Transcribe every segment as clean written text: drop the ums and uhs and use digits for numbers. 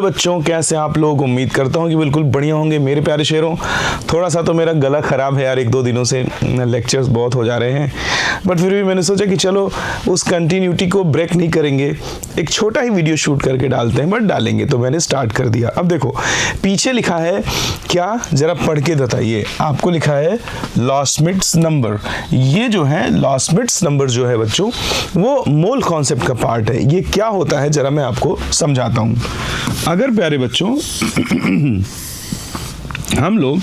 बच्चों, कैसे आप लोग? उम्मीद करता हूँ कि बिल्कुल बढ़िया होंगे मेरे प्यारे शेरों। थोड़ा सा तो मेरा गला ख़राब है यार, 1-2 दिनों से लेक्चर्स बहुत हो जा रहे हैं, बट फिर भी मैंने सोचा कि चलो उस कंटिन्यूटी को ब्रेक नहीं करेंगे, एक छोटा ही वीडियो शूट करके डालते हैं, बट डालेंगे। तो मैंने स्टार्ट कर दिया। अब देखो पीछे लिखा है क्या, ज़रा पढ़ के बताइए। आपको लिखा है लॉस्मिट्स नंबर। ये जो है लॉस्मिट्स नंबर जो है बच्चों, वो मोल कॉन्सेप्ट का पार्ट है। ये क्या होता है ज़रा मैं आपको समझाता हूँ। अगर प्यारे बच्चों हम लोग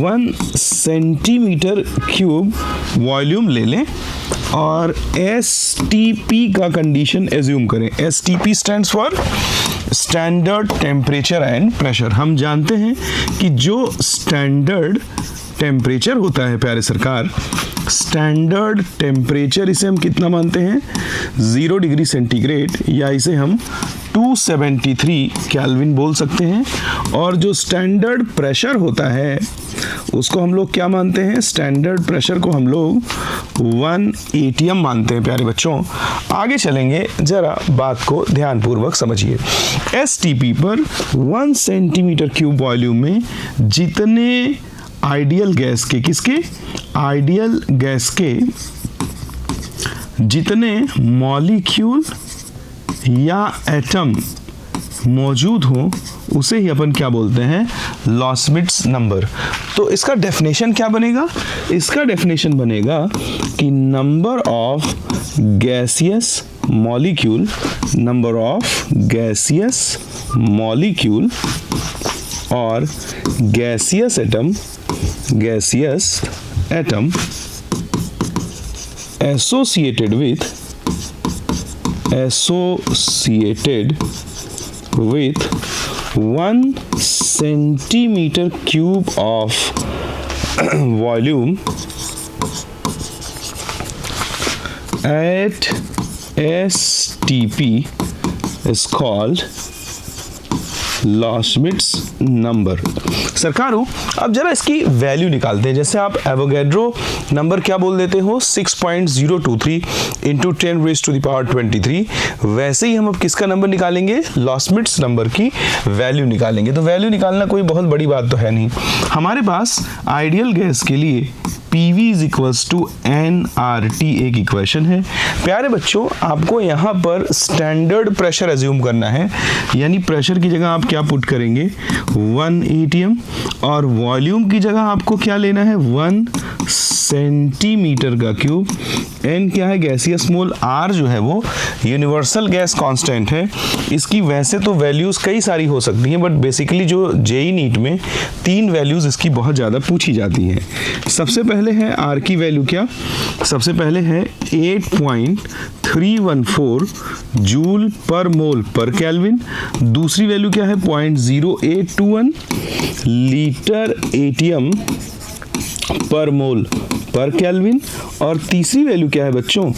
1 सेंटीमीटर क्यूब वॉल्यूम ले लें और STP का कंडीशन एज्यूम करें। STP stands for standard temperature and pressure. हम जानते हैं कि जो स्टैंडर्ड टेम्परेचर होता है प्यारे सरकार, स्टैंडर्ड टेम्परेचर इसे हम कितना मानते हैं, 0 डिग्री सेंटीग्रेड, या इसे हम 273 केल्विन बोल सकते हैं। और जो स्टैंडर्ड प्रेशर होता है उसको हम लोग क्या मानते हैं, स्टैंडर्ड प्रेशर को हम लोग 1 ATM मानते हैं। प्यारे बच्चों आगे चलेंगे, जरा बात को ध्यानपूर्वक समझिए। STP पर 1 सेंटीमीटर क्यूब वॉल्यूम में जितने आइडियल गैस के, किसके, आइडियल गैस के जितने मॉलिक्यूल या एटम मौजूद हो उसे ही अपन क्या बोलते हैं, लॉस्मिट्स नंबर। तो इसका डेफिनेशन क्या बनेगा, इसका डेफिनेशन बनेगा कि number of gaseous molecule, number of gaseous molecule और gaseous atom associated with 1 centimeter cube of volume at STP is called Loschmidt's number. सरकारों अब जरा इसकी वैल्यू निकालते हैं। जैसे आप एवोगैड्रो नंबर क्या बोल देते हो, 6.023 इंटू 10⁻23, वैसे ही हम अब किसका नंबर निकालेंगे, लॉस्मिट्स नंबर की वैल्यू निकालेंगे। तो वैल्यू निकालना कोई बहुत बड़ी बात तो है नहीं। हमारे पास आइडियल गैस के लिए PV = nRT एक इक्वेशन है। प्यारे बच्चों आपको यहाँ पर स्टैंडर्ड प्रेशर एज्यूम करना है, यानी प्रेशर की जगह आप क्या पुट करेंगे, 1 ATM, और वॉल्यूम की जगह आपको क्या लेना है, 1 सेंटीमीटर का क्यूब। N क्या है, गैसियस मोल। R जो है वो यूनिवर्सल गैस कांस्टेंट है। इसकी वैसे तो वैल्यूज़ कई सारी हो सकती हैं, बट बेसिकली जो JEE नीट में 3 वैल्यूज़ इसकी बहुत ज़्यादा पूछी जाती हैं। सबसे पहले है R की वैल्यू क्या, सबसे पहले है 8.314 जूल पर मोल पर केल्विन। दूसरी वैल्यू क्या है, 0.0821 लीटर ATM पर मोल पर केल्विन। और तीसरी वैल्यू क्या है बच्चों,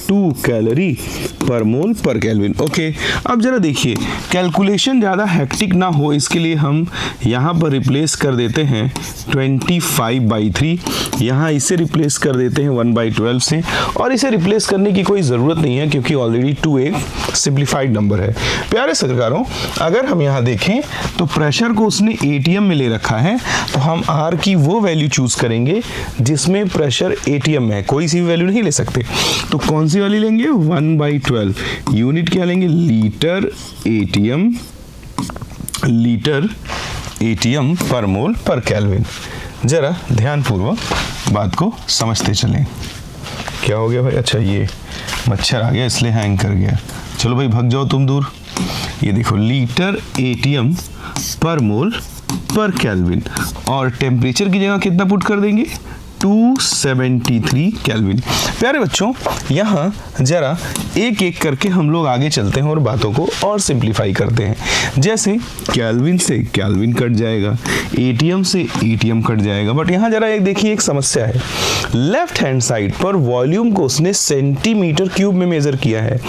2 कैलोरी पर मोल पर केल्विन। ओके, अब जरा देखिए, कैलकुलेशन ज़्यादा हेक्टिक ना हो इसके लिए हम यहाँ पर रिप्लेस कर देते हैं 25/3, यहाँ इसे रिप्लेस कर देते हैं 1/12 से, और इसे रिप्लेस करने की कोई ज़रूरत नहीं है क्योंकि ऑलरेडी 2 एक सिंप्लीफाइड नंबर है। प्यारे सरकारों अगर हम यहाँ देखें तो प्रेशर को उसने ATM में ले रखा है, तो हम R की वो वैल्यू चूज़ करेंगे जिसमें प्रेशर ATM में है, कोई सी भी वैल्यू नहीं ले सकते। तो कौन सी वाली लेंगे, 1/12। यूनिट क्या लेंगे, लीटर ATM पर मोल पर केल्विन। जरा ध्यानपूर्वक बात को समझते चलें। क्या हो गया भाई, अच्छा ये मच्छर आ गया इसलिए हैंग कर गया। चलो भाई भग जाओ तुम दूर। ये देखो लीटर ATM पर मोल पर केल्विन, और टेम्परेचर की जगह कितना पुट कर देंगे, 273 केल्विन। प्यारे बच्चों यहाँ जरा एक एक करके हम लोग आगे चलते हैं और बातों को और सिंप्लीफाई करते हैं। जैसे केल्विन से केल्विन कट जाएगा, ATM से ATM कट जाएगा, बट यहाँ जरा एक देखिए एक समस्या है। लेफ्ट हैंड साइड पर वॉल्यूम को उसने सेंटीमीटर क्यूब में मेजर किया है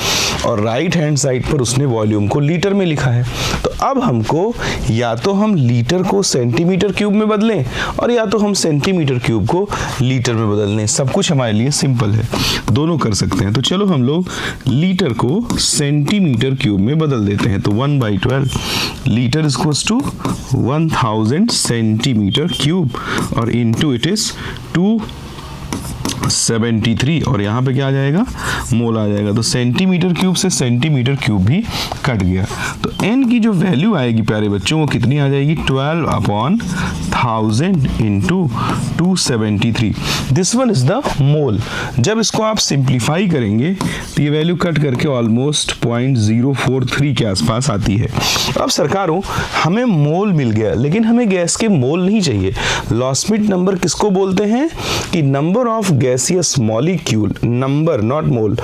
और राइट हैंड साइड पर उसने वॉल्यूम को लीटर में लिखा है। तो अब हमको या तो हम लीटर को सेंटीमीटर क्यूब में बदलें और या तो हम सेंटीमीटर क्यूब को लीटर में बदलने, सब कुछ हमारे लिए सिंपल है, दोनों कर सकते हैं। तो चलो हम लोग लीटर को सेंटीमीटर क्यूब में बदल देते हैं। तो 1/12 litre is equals to 1000 centimetre cube और इनटू इट इज 273 और यहाँ पे क्या आ जाएगा, मोल आ जाएगा। तो सेंटीमीटर क्यूब से सेंटीमीटर क्यूब भी कट गया। तो n की जो वैल्यू आएगी प्यारे बच्चों वो कितनी आ जाएगी, 12/1000 into 273। This one is the mole. जब इसको आप सिंप्लीफाई करेंगे तो ये वैल्यू कट करके ऑलमोस्ट 0.043 के आसपास आती है। अब सरकारों हमें मोल मिल गया, लेकिन हमें गैस के मोल नहीं चाहिए। लॉस्मिट नंबर किसको बोलते हैं कि number of gaseous molecule, number not mole,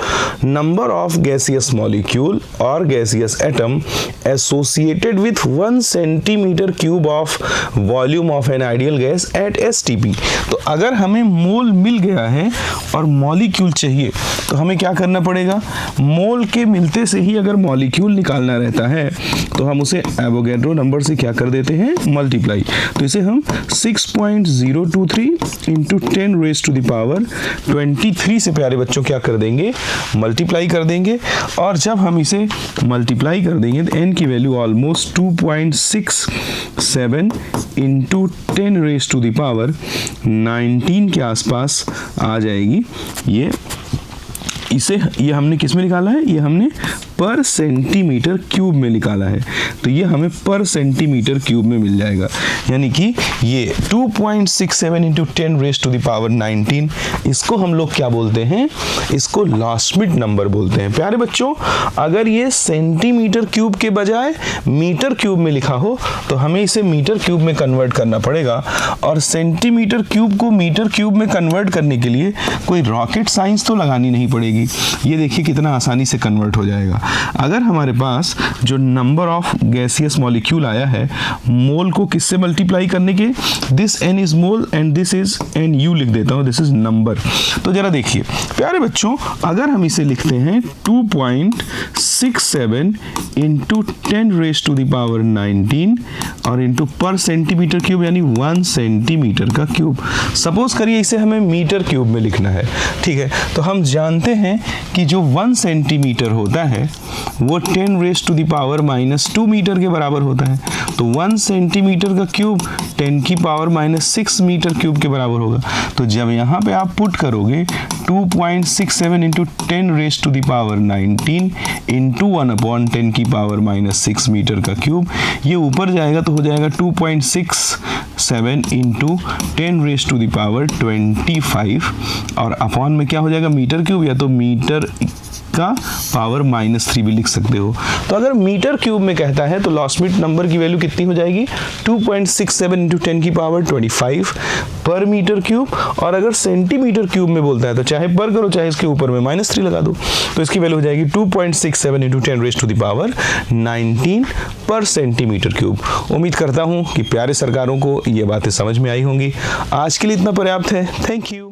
number of gaseous molecule और gaseous atom associated with 1 centimetre cube of volume of an ideal gas at STP. तो अगर हमें मोल मिल गया है और मॉलिक्यूल चाहिए तो हमें क्या करना पड़ेगा, मोल के मिलते से ही अगर मॉलिक्यूल निकालना रहता है तो हम उसे एवोगैड्रो नंबर से क्या कर देते हैं, मल्टीप्लाई। तो इसे हम 6.023 इंटू 10⁻⁻23 से प्यारे बच्चों क्या कर देंगे, मल्टीप्लाई कर देंगे। और जब हम इसे मल्टीप्लाई कर देंगे तो n की वैल्यू ऑलमोस्ट 2.67 इंटू 10⁻19 के आसपास आ जाएगी। ये हमने किस में निकाला है, ये हमने पर सेंटीमीटर क्यूब में निकाला है। तो ये हमें पर सेंटीमीटर क्यूब में मिल जाएगा, यानी कि ये 2.67 इंटू 10⁻19, इसको हम लोग क्या बोलते हैं, इसको लॉस्मिट नंबर बोलते हैं। प्यारे बच्चों अगर ये सेंटीमीटर क्यूब के बजाय मीटर क्यूब में लिखा हो तो हमें इसे मीटर क्यूब में कन्वर्ट करना पड़ेगा, और सेंटीमीटर क्यूब को मीटर क्यूब में कन्वर्ट करने के लिए कोई रॉकेट साइंस तो लगानी नहीं पड़ेगी। ये देखिए कितना आसानी से कन्वर्ट हो जाएगा। अगर हमारे पास जो नंबर ऑफ गैसियस मॉलिक्यूल आया है, मोल को किससे मल्टीप्लाई करने के, this n is mole and this is nu लिख देता हूं, दिस इज नंबर। तो जरा देखिए प्यारे बच्चों अगर हम इसे लिखते हैं 2.67 इंटू 10⁻19 और इंटू पर सेंटीमीटर क्यूब यानी 1 सेंटीमीटर का क्यूब। सपोज करिए इसे हमें मीटर क्यूब में लिखना है, ठीक है। तो हम जानते हैं कि जो 1 सेंटीमीटर होता है वो 10⁻⁻2 मीटर के बराबर होता है। तो 1 सेंटीमीटर का क्यूब 10⁻�6 मीटर क्यूब के बराबर होगा। तो जब यहाँ पे आप पुट करोगे 2.67 इंटू 10⁻19 इंटू 1/10⁻6 मीटर का क्यूब, ये ऊपर जाएगा तो हो जाएगा 2.67 इंटू 10⁻25 और अपॉन में क्या हो जाएगा, मीटर क्यूब, या तो मीटर का पावर -3 भी लिख सकते हो। तो अगर मीटर क्यूब में कहता है तो लॉस्मिट नंबर की वैल्यू कितनी हो जाएगी, 2.67 इंटू 10⁻25 पर मीटर क्यूब। और अगर सेंटीमीटर क्यूब में बोलता है तो चाहे पर करो चाहे इसके ऊपर में -3 लगा दो, तो इसकी वैल्यू हो जाएगी 2.67 इंटू 10⁻19 पर सेंटीमीटर क्यूब। उम्मीद करता हूँ कि प्यारे सरकारों को ये बातें समझ में आई होंगी। आज के लिए इतना पर्याप्त है। Thank you.